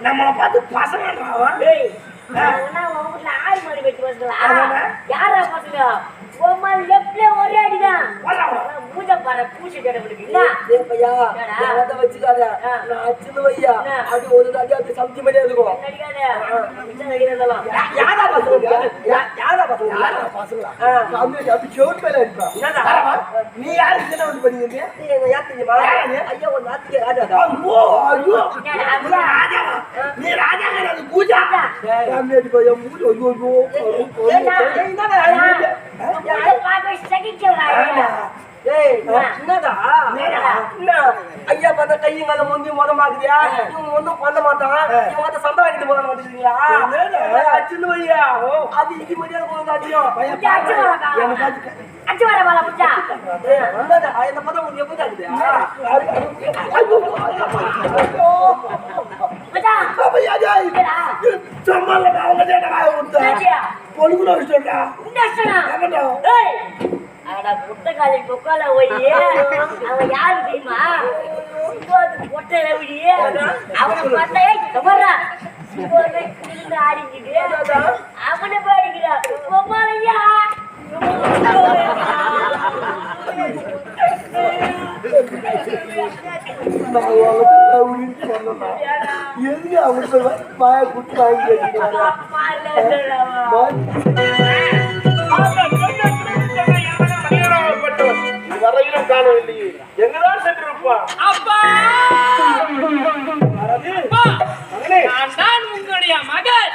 நம்மளை பார்த்து பசங்கன்றாவா? ஆறு மணி வெட்டி வச்சுக்கலாம். யாரா பசங்க லெப்ட்ல ஒரே அடிதான் பூஜை பாரு பூச்சி கேட்டவனுக்கு வச்சுக்காத சின்ன வையா அது ஒரு அடி அது சமைச்ச மாதிரியே இருக்கும். யாரா பசங்க நீ யாருக்கு சின்ன வந்து பண்ணிக்கிறீங்க? ஐயா ஒரு நாட்டுக்கு ராஜா. நீ ராஜா கிடையாது பூஜா. ஐயா பார்த்தா கையும் கால முந்தி மொதமாக்குதியா? இவங்க ஒன்றும் பண்ண மாட்டான். இவங்க வந்து சண்டை வாங்கிட்டு போக மாட்டேங்கிறீங்களா? அச்சுன்னு வையா அது இது மாதிரியா போகுது அச்சியும் அச்சு வர பாலா புச்சா என்ன பார்த்தா உங்களுக்கு எப்படி ஆகுது? புத்தகாலி பொக்கால போய் அவன் யாரு தெரியுமா? பொட்டையில விடி அவனை பார்த்தா ஆடிக்கிட்டு அவனை பாடிக்கிறான் பொம்மாலையா எங்க அவங்க மாய குட்டி வாங்கி வரையிலும் காணவில்லையே. எங்கதான் சென்றிருப்பான்? நான் தான் உங்களுடைய மகன்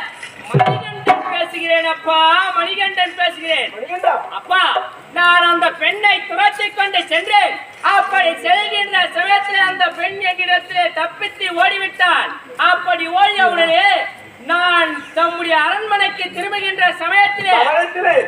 மணிகண்டன் பேசுகிறேன். அப்பா மணிகண்டன் பேசுகிறேன். அப்பா நான் அந்த பெண்ணை துரத்தி கொண்டு சென்றேன். அப்படி செல்கின்ற சமயத்தில் அந்த பெண் எங்கிடத்திலே தப்பித்து ஓடிவிட்டான். அப்படி ஓடியவுடனே நான் தம்முடைய அரண்மனைக்கு திரும்புகின்ற சமயத்திலே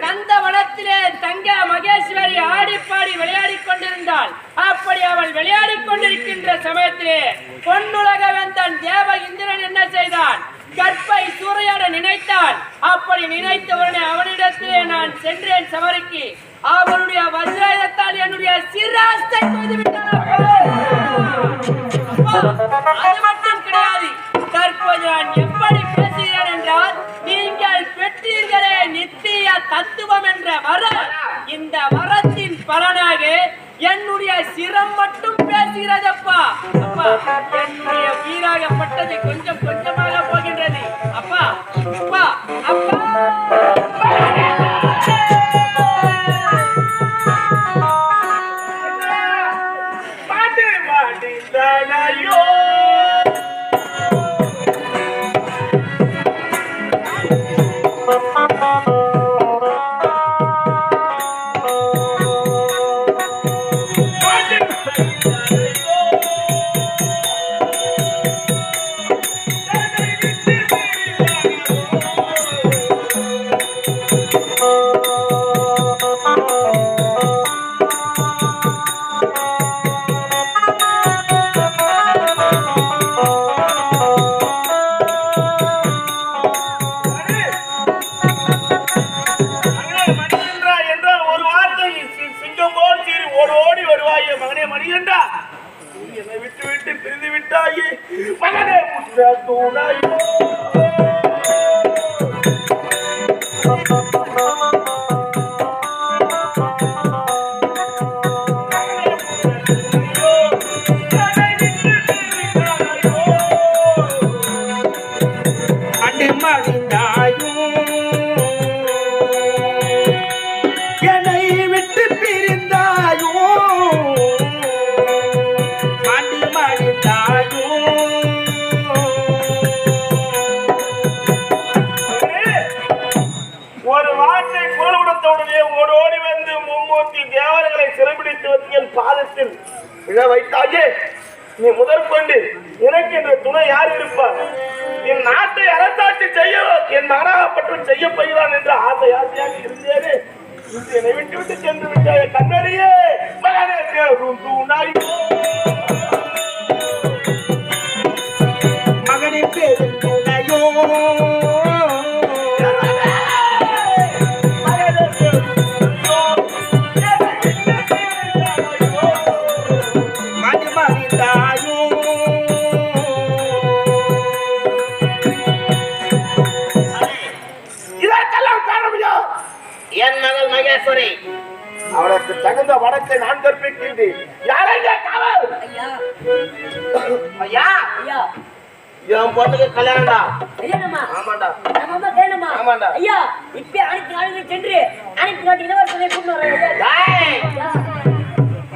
நந்தவனத்திலே தங்க மகேஸ்வரி ஆடிப்பாடி விளையாடி கொண்டிருந்தாள். அப்படி அவள் விளையாடி கொண்டிருக்கின்ற சமயத்திலே பொன்னுலக வேந்தன் தேவ இந்திரன் என்ன செய்தான்? கற்பை சூறையாட நினைத்தான். அப்படி நினைத்தவுடனே அவனிடத்திலே நான் சென்றேன் சவரிக்கு. அவனுடைய வஜ்ராயுதத்தால் என்னுடைய சிராஸ்தை கொய்துவிட்டான். அது மட்டும் கிடையாது. தற்போது நான் எப்படி பேசுகிறேன் என்றால், நீங்கள் பெற்றீர்களே நித்திய தத்துவம் என்ற வரம், இந்த வரத்தின் பலனாக என்னுடைய சிரம் மட்டும் பேசுகிறதப்பா. அப்பா என்னுடைய உயிராகப்பட்டது கொஞ்சம் கொஞ்சமாக போகின்றது. அப்பா அப்பா அப்பா வைத்தாயே நீ முதற்கொண்டு எனக்கு என்ற துணை யார் இருப்பார்? என் நாட்டை அரசாட்சி செய்ய என் நாடாகப்பட்டு செய்ய போகிறான் என்ற ஆசை ஆசையாக இருந்தேனே. என்னை விட்டு விட்டு சென்று விட்டாய கண்ணறியே மகனே மகனே பேருந்தாயோ வருகிறது. யாரைங்க காவல்? ஐயா ஐயா, ஐயா என் பொண்ணுக்கு கல்யாணம்டா. கல்யாணமா? ஆமாண்டா. நம்ம அம்மா கல்யாணமா? ஆமாண்டா. ஐயா இப்ப அனைத்து நாடுகளும் சென்று அனைத்து நாட்டு இளவரசரை கூட்டு வரேன் ஐயா. டேய், ஐயா,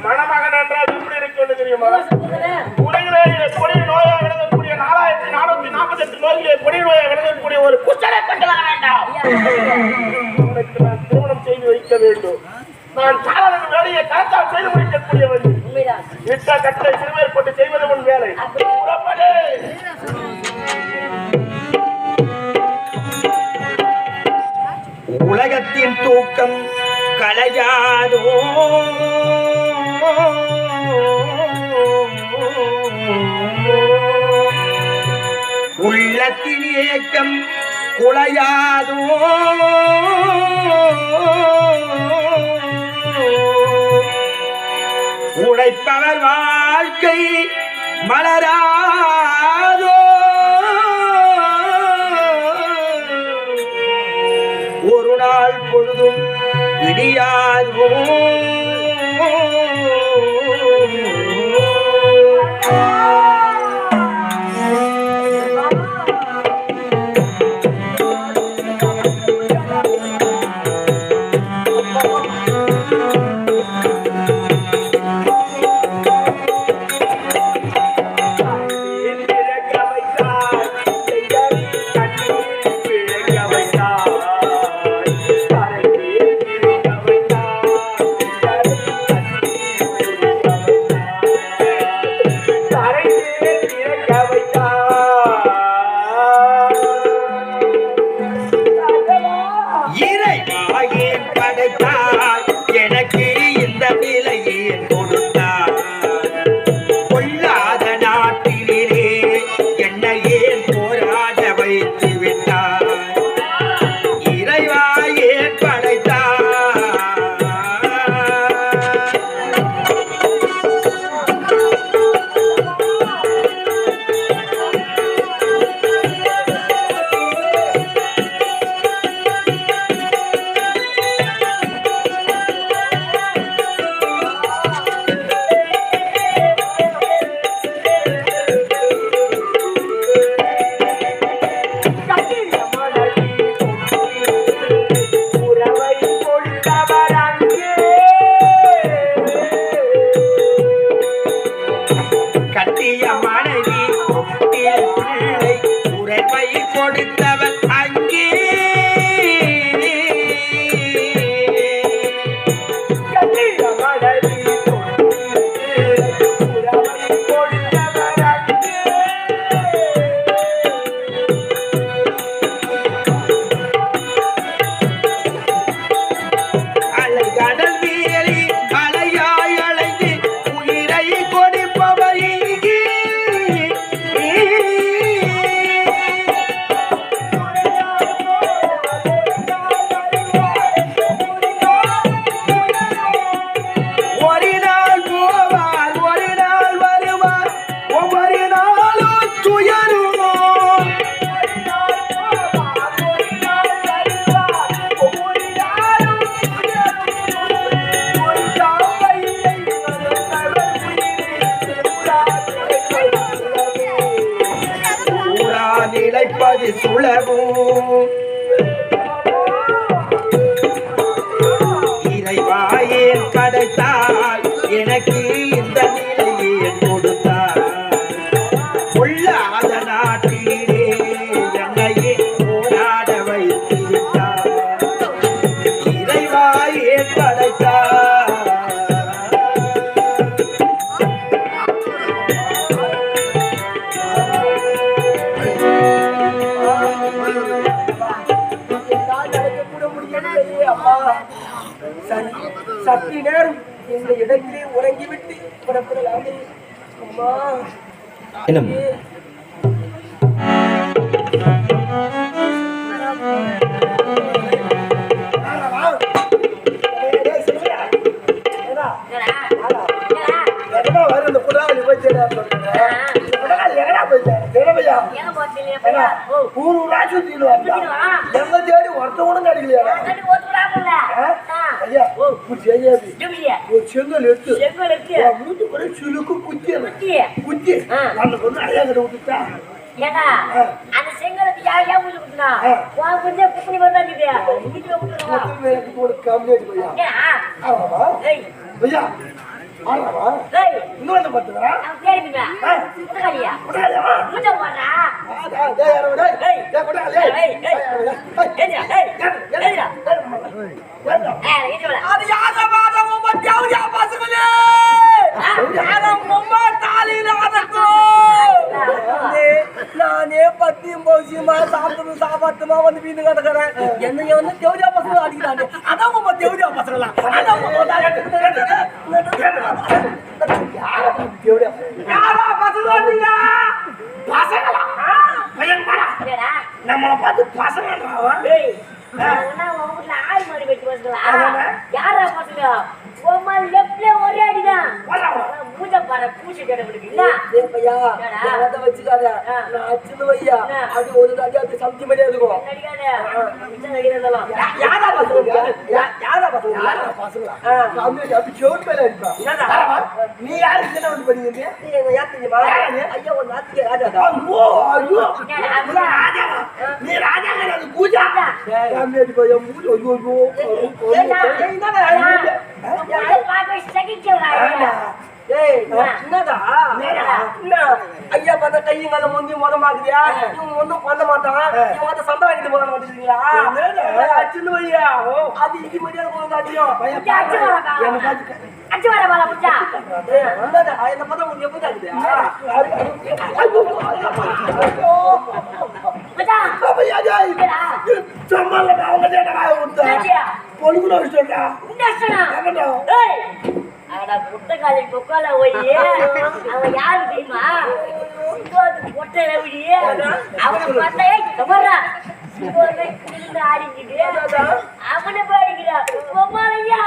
மணமகன் என்றால் எப்படி இருக்குன்னு தெரியுமா? இளவரசர் கூப்பிடுறேன். உலகிலே கொடிய நோயாக விளங்கக்கூடிய 4448 நோய்களே கொடிய நோயாக விளங்கக்கூடிய ஒரு குச்சலை கொண்டு வர வேண்டாம். உனக்கு நான் திருமணம் செய்து வைக்க வேண்டும். நான் சாதாரண வேலையை கரெக்டாக செய்து முடிக்கக்கூடியவன். உண்மைதான். இட்ட கட்டளை சிறுமேற்பட்டு செய்வது உன் வேலை. புறப்படு. உலகத்தின் தூக்கம் கலையாதோ உள்ளத்தின் ஏக்கம் குலையாதோ உழைப்பவர் வாழ்க்கை மலராதோ ஒரு நாள் பொழுதும் விடியாதோ நிலைப்பது சுலபம் இறைவாயேன் கிடைத்தால் எனக்கு இந்த நிலையை கொடுத்தார் உள்ளாத நாட்டிலே என்னையே போராட வைத்து விட்டார் இறைவாயேன் கிடைத்தார் சக்தி நேரம் இந்த இடத்திலே உறங்கிவிட்டு புறப்படலாமே அம்மா. என்னடா? இல்லையா ஏன் போறீங்க பையா ஓ ஊர் ஊரா சுத்திட்டு வந்தா எங்க தேடி ஒருத்த கூட கிடைக்கலையா கட்டி ஓத்துறாங்கல ஐயா ஓ புடிச்சேடி ஜூலியா ஒரு செங்கல் எடுத்து செங்கல் எடுத்து மூட்டு கூட சுளுக்கு குத்தி குத்தி அந்த பொண்ணு அழையா கிட்ட விட்டுட்டா ஏடா அந்த செங்கலுக்கு யார் ஊரு குத்துனா வா கொஞ்சம் குப்பி வந்தாங்க வீட்டுல விட்டுறோம் எனக்கு கூட கம்மியாடி பையா ஆமா ஏய் பையா ஆமா ஏய் இன்னும் வந்து பாத்துறா நான் கேளுங்க குத்தகாரியா மூஞ்ச போறா டேய் யாரோ டேய் டேய் போடா டேய் அது யாதவாத உம்ம தேவயா பசங்களே யாத உம்ம தாலில அதக்கோ நானே பத்தியும் போசியமா சாப்பிட்டுமா வந்து வீடு கட்டறேன் என்னைய வந்து தேவயா பசங்க அடிக்கிறாங்க அதான் உம்ம தேவயா பசங்களா அதான் உம்ம யாரா பசங்களா நீங்க பசங்களா பையன் பாடா நம்மள பார்த்து பசங்கன்றாவா ஏய் நான் உங்க ஆள் மாதிரி வெட்டி வந்தா யாரா பசங்க ஓமா லெஃப்ட்ல ஒரே அடிதான் மூஞ்ச பாரு பூச்சி கேட்ட விடுங்க டேய் பையா அத வச்சுக்காத நான் அச்சுது வையா அது ஒரு அடி அது சம்தி மாதிரி இருக்கும் அடிக்காத மிச்சம் அடிக்கிறதெல்லாம் யாரா பசங்க யாரா பசங்க சாமி அப்படி ஜோட் மேல அடிப்பா என்னடா நீ யாரு கிட்ட வந்து பண்ணீங்க நீ என்ன யாத்தியமா ஐயா ஒரு நாத்திக்கு ராஜா ஓ ஐயோ ராஜா நீ ராஜா கிடையாது பூஜா சாமி அடி பையா மூஞ்ச ஐயோ யாரை பாக்க சகிச்சவரா ஏய் என்னடா என்ன ஐயா பத கையை மேல முந்தி மொதமாக்குதியா இவங்க ஒண்ணும் பண்ண மாட்டான் இவங்க வந்து சண்டை வாங்கிட்டு போக மாட்டீங்களா அச்சுன்னு வையா அது இடி மரியாதை போக அடியும் அச்சு வர பால புச்சா என்னடா என்ன பதம் உங்களுக்கு எப்படி புச்சா ஐயா ஜாய் சம்மல்ல அவங்க தேடா உண்டா பொழுகுன விஷயம்டா உண்டா ஏங்கடா ஏய் அட புட்டகாலி கொக்கல ஓய் அவன் யாரு தெரியுமா சிங்கோது பொட்டை ரவிடி அவனை பார்த்தா கமரா சிங்கோது கிழிந்து ஆடிக்கிட்டு அவனை பாடிக்கிறா கோமாலையா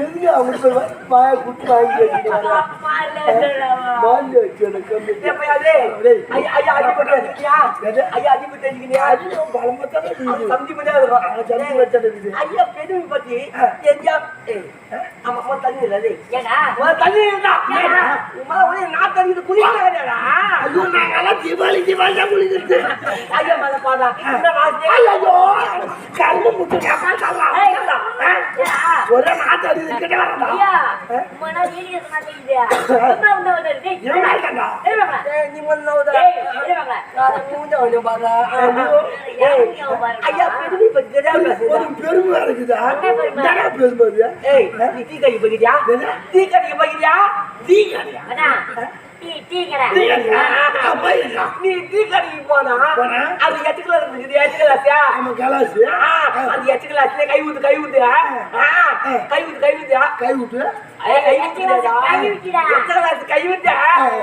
எதுக்கு அவங்க பாய குட்டி வாங்கி தீபாவளி தீபாவளி தான் குளிக்கிறது ஐயா மேல பாடா ஐயோ கண்ணு முட்டு ஒரே நாட்டு அடிது கிட்ட வரடா ஐயா மன வீடியோ மாத்திக்கிறியா என்ன வந்து டேய் நீ முன்னோட நான் மூஞ்ச வந்து பாடா ஐயா பெருமை பத்தி ஒரு பெருமை இருக்குதா என்ன பெருமை ஏய் நீ டீ கடி போகிறியா டீ கடி போகிறியா டீ கடியா அண்ணா டீ கடை நீ டீ கடைக்கு போனா அது 8 கிலோ இருக்குது 8 கிலோஸா ஆமா கிளாஸ் அது 8 கிலோஸ்ல கை ஊத்து கை ஊத்து கை ஊத்து கை ஊத்து கை ஊத்து கை ஊத்துடா கை ஊத்து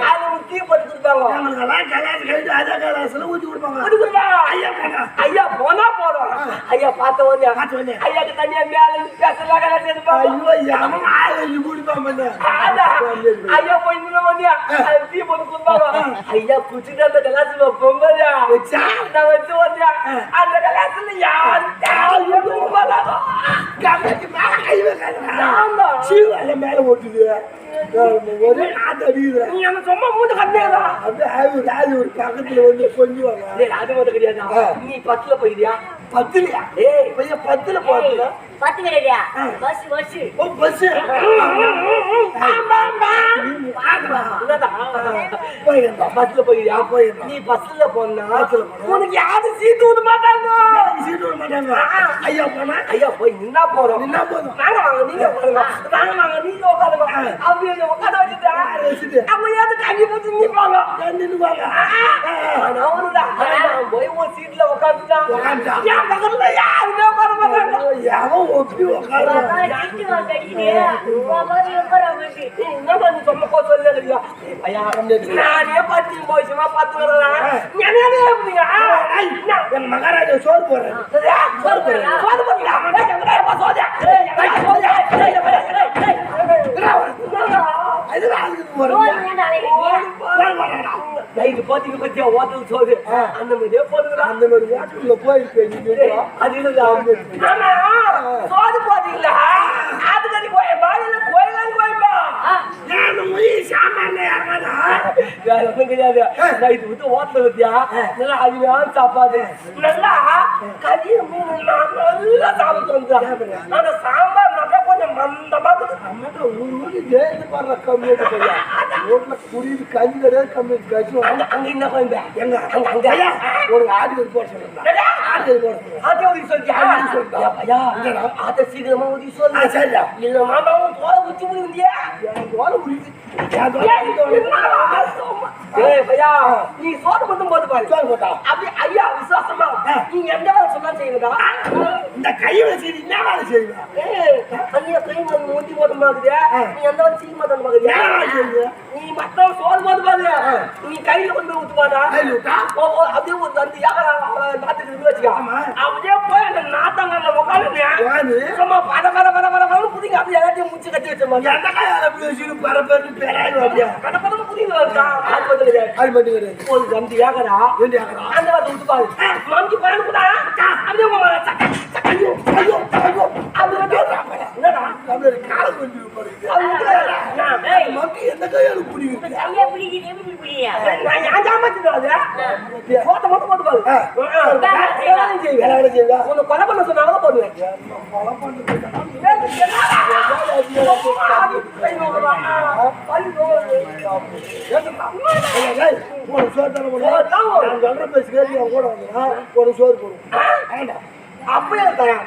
அது டீ போட்டு கொடுப்பாங்க நமக்கு கிளாஸ் கை அத கிளாஸ்ல ஊத்தி கொடுப்பாங்க ஊத்தி கொடுப்பாங்க ஐயா போனா போறோம் ஐயா பார்த்த வந்து ஐயா தனியா மேல பேசலாம் கிளாஸ் எடுப்பாங்க ஐயோ யாம ஆளு குடிப்பாங்க ஐயா போய் நின்னு வந்து டீ போட்டு கொடுப்பாங்க ஐயா குடிச்சிட்டு அந்த கிளாஸ்ல பொங்கலையா நான் வந்து வந்து அந்த கிளாஸ்ல யார் மேல ஓட்டுது ஒரே நாட்டு அடிக்குது நீ என்ன சும்மா மூணு கட்டியா அப்படியே ஒரு பக்கத்துல வந்து கொஞ்சம் அது மட்டும் கிடையாது நீ 10ல போயிடியா 10லயா ஏய் பையன் 10ல போறதுல 10 கிடையா பஸ் பஸ் ஓ பஸ் பஸ்ல போயிடியா நீ பஸ்ல போனா உனக்கு யாரு சீட்டு விட மாட்டாங்க சீட்டு விட மாட்டாங்க ஐயா போனா ஐயா போய் நின்னா போறோம் நாங்க வாங்க நீங்க போறோம் நாங்க வாங்க நீங்க உட்காருங்க அப்படியே உட்கார வச்சுட்டா அப்ப ஏது கண்ணி போட்டு நிப்பாங்க நின்னுவாங்க நான் போய் ஒரு சீட்ல உட்கார்ந்துட்டா என் பக்கத்துல யாருமே உட்கார மாட்டாங்க எவன் ஒப்பி உட்கார நானே பத்தி போச்சுமா பத்து வரலாம் மகாராஜா சோறு போடுறேன் சோறு போடுறேன் போறீங்க பத்தியா ஹோட்டல் சோறு அந்த மாதிரியே போதுங்களா அந்த மாதிரி ஹோட்டல்ல போயிருக்கேன் அது இல்ல ஆனா சோறு போறீங்களா ஆத்துக்கறி கோயம்பா இல்ல கோயிலாங்க கோயம்பா வேற ஒண்ணும் கிடையாது நைட்டு விட்டு ஹோட்டல் பத்தியா நல்லா அருமையான சாப்பாடு நல்லா கறி மீன் நல்லா சாப்பிட்டு வந்தா அந்த சாம்பார் நல்லா கொஞ்சம் மந்தமா ஊருக்கு ஜெயிச்சு பாடுற கம்மியாக போயா ரோட்ல குடியில் கஞ்சி கிடையாது கம்மியாக கட்சி அங்க என்ன கோயம்பா எங்க அங்க ஒரு ஆட்டுக்கு போட சொல்லுங்க ஆட்டுக்கு போட சொல்லுங்க ஆட்டை உதவி சொல்லியா ஐயா ஆட்டை சீக்கிரமா உதவி சொல்லு சரியா இல்ல மாமாவும் தோலை உச்சி முடியா நீ சோறு மட்டும் போட்டு பாரு போட்டா அப்படி ஐயா விசுவாசமா நீ எந்த வேலை சொன்னா செய்யுங்கடா இந்த கையில சரி என்ன வேலை செய்வேன் அண்ணிய கை வந்து ஊட்டி போட்டு பாக்குறியா நீ எந்த வேலை செய்ய மாட்டான்னு பாக்குறியா என்ன வேலை செய்வேன் நீ மத்த சோறு போட்டு பாரு நீ கையில கொண்டு போய் ஊத்துவாடா அப்படியே ஒரு அந்த நாட்டுக்கு வச்சுக்கா அப்படியே போய் அந்த நாத்தாங்க உட்காந்து சும்மா பட பட பட பட பட புதிங்க அப்படியே எல்லாத்தையும் முடிச்சு கட்டி வச்சோம் எந்த கையால பேசி பரப்பேன்னு பேராயிரும் அப்படியே கட படம் புதிங்க அது வந்து அது மட்டும் கிடையாது ஒரு ரெண்டு ஏக்கரா ஏண்டி ஆகறா அந்த வாட்டி விட்டு பாரு மம்கி பாரு கூட அப்படியே ஐயோ ஐயோ ஐயோ அது வந்து என்னடா நம்மளோட காலம் வந்து போறீங்க அது வந்து ஏய், மம்மி எந்த கையால பிடிக்குது கையை பிடிக்குது, எப்படி பிடிக்கிறீங்க? நான் ஜாமாத்திட்டு அது போட்ட மட்டும் போட்டு பாரு வேலை செய்வேன் வேலை செய்வா உன்னை கொலை பண்ண சொன்னாலும் போடுவேன் கொலை பண்ணுறது ஒரு சோறு தர முடியும் நான் சொல்ற பேசி கேட்டு அவன் கூட வந்தா ஒரு சோறு போடுவோம் அப்படியே தயார்